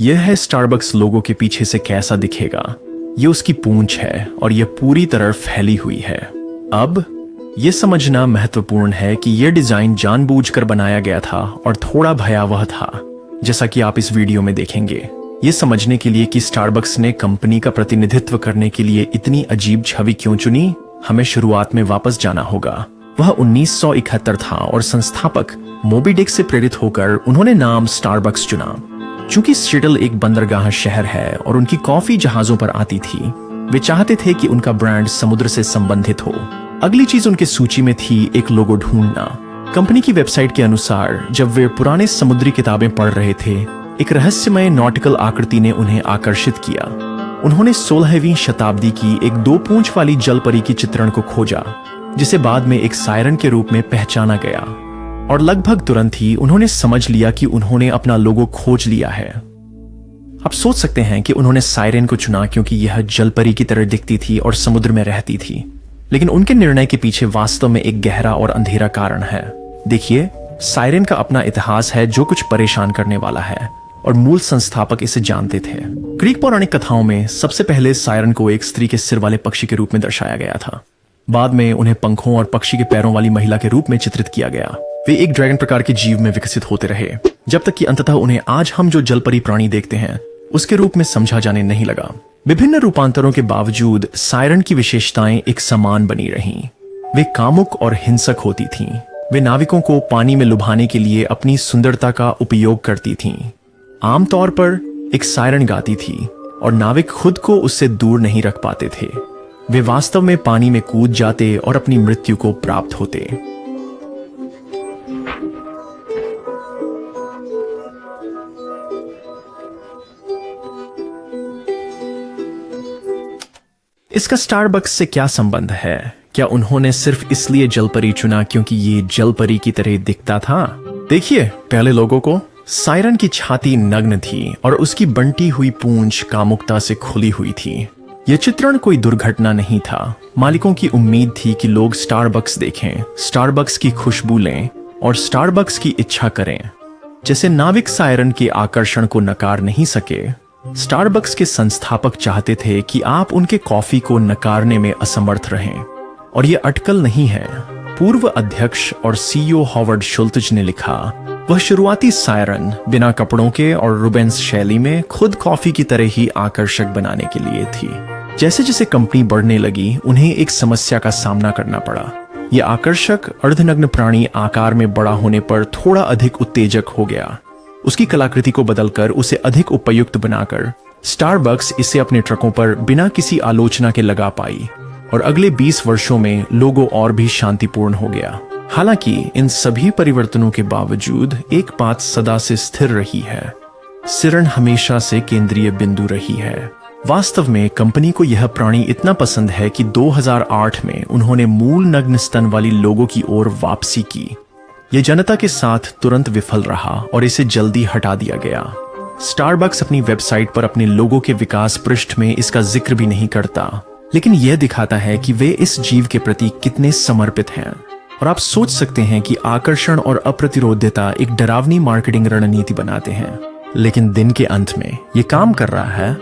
यह है स्टारबक्स लोगो के पीछे से कैसा दिखेगा। ये उसकी पूंछ है और यह पूरी तरह फैली हुई है। अब यह समझना महत्वपूर्ण है कि यह डिजाइन जानबूझकर बनाया गया था और थोड़ा भयावह था, जैसा कि आप इस वीडियो में देखेंगे। ये समझने के लिए कि स्टारबक्स ने कंपनी का प्रतिनिधित्व करने के लिए इतनी अजीब छवि क्यों चुनी, हमें शुरुआत में वापस जाना होगा। वह 1971 था और संस्थापक मोबी डिक से प्रेरित होकर उन्होंने नाम स्टारबक्स चुना। चूंकि सिएटल एक बंदरगाह शहर है और उनकी कॉफी जहाजों पर आती थी, वे चाहते थे कि उनका ब्रांड समुद्र से संबंधित हो। अगली चीज उनकी सूची में थी एक लोगो ढूंढना। कंपनी की वेबसाइट के अनुसार जब वे पुराने समुद्री किताबें पढ़ रहे थे, एक रहस्यमय नॉटिकल आकृति ने उन्हें आकर्षित किया। उन्होंने 16वीं शताब्दी की एक 2 पूंछ वाली जलपरी की चित्रण को खोजा, जिसे बाद में एक सायरन के रूप में पहचाना गया, और लगभग तुरंत ही उन्होंने समझ लिया कि उन्होंने अपना लोगो खोज लिया है। आप सोच सकते हैं कि उन्होंने सायरन को चुना क्योंकि यह जलपरी की तरह दिखती थी और समुद्र में रहती थी, लेकिन उनके निर्णय के पीछे वास्तव में एक गहरा और अंधेरा कारण है। देखिए, सायरन का अपना इतिहास है जो कुछ परेशान करने वाला है, और मूल संस्थापक इसे जानते थे। ग्रीक पौराणिक कथाओं में सबसे पहले सायरन को एक स्त्री के सिर वाले पक्षी के रूप में दर्शाया गया था। बाद में उन्हें पंखों और पक्षी के पैरों वाली महिला के रूप में चित्रित किया गया। वे एक ड्रैगन प्रकार के जीव में विकसित होते रहे, जब तक कि अंततः उन्हें आज हम जो जलपरी प्राणी देखते हैं उसके रूप में समझा जाने नहीं लगा। विभिन्न रूपांतरों के बावजूद सायरन की विशेषताएं एक समान बनी रहीं। वे कामुक और हिंसक होती थीं। वे नाविकों को पानी में लुभाने के लिए अपनी सुंदरता का उपयोग करती थीं। आमतौर पर एक सायरन गाती थी और नाविक खुद को उससे दूर नहीं रख पाते थे। वे वास्तव में पानी में कूद जाते और अपनी मृत्यु को प्राप्त होते। इसका स्टारबक्स से क्या संबंध है? क्या उन्होंने सिर्फ इसलिए जलपरी चुना क्योंकि ये जलपरी की तरह दिखता था? देखिए, पहले लोगों को सायरन की छाती नग्न थी और उसकी बंटी हुई पूंछ कामुकता से खुली हुई थी। यह चित्रण कोई दुर्घटना नहीं था। मालिकों की उम्मीद थी कि लोग स्टारबक्स देखें, स्टारबक्स की खुशबू लें और स्टारबक्स की इच्छा करें। जैसे नाविक सायरन के आकर्षण को नकार नहीं सके, स्टारबक्स के संस्थापक चाहते थे कि आप उनके कॉफी को नकारने में असमर्थ रहें। और यह अटकल नहीं है। पूर्व अध्यक्ष और सीईओ हॉवर्ड शुल्त्ज ने लिखा, वह शुरुआती सायरन बिना कपड़ों के और रुबेंस शैली में खुद कॉफी की तरह ही आकर्षक बनाने के लिए थी। जैसे जैसे कंपनी बढ़ने लगी, उन्हें एक समस्या का सामना करना पड़ा। यह आकर्षक अर्धनग्न प्राणी आकार में बड़ा होने पर थोड़ा अधिक उत्तेजक हो गया। उसकी कलाकृति को बदलकर उसे अधिक उपयुक्त बनाकर स्टारबक्स इसे अपने ट्रकों पर बिना किसी आलोचना के लगा पाई, और अगले 20 वर्षों में लोगो और भी शांतिपूर्ण हो गया। हालांकि इन सभी परिवर्तनों के बावजूद एक बात सदा से स्थिर रही है, सिरन हमेशा से केंद्रीय बिंदु रही है। वास्तव में कंपनी को यह प्राणी इतना पसंद है कि 2008 में उन्होंने मूल नग्न स्तन वाली लोगो की ओर वापसी की। यह जनता के साथ तुरंत विफल रहा और इसे जल्दी हटा दिया गया। स्टारबक्स अपनी वेबसाइट पर अपने लोगो के विकास पृष्ठ में इसका जिक्र भी नहीं करता, लेकिन यह दिखाता है कि वे इस जीव के प्रति कितने समर्पित हैं। और आप सोच सकते हैं कि आकर्षण और अप्रतिरोध्यता एक डरावनी मार्केटिंग रणनीति बनाते हैं, लेकिन दिन के अंत में यह काम कर रहा है।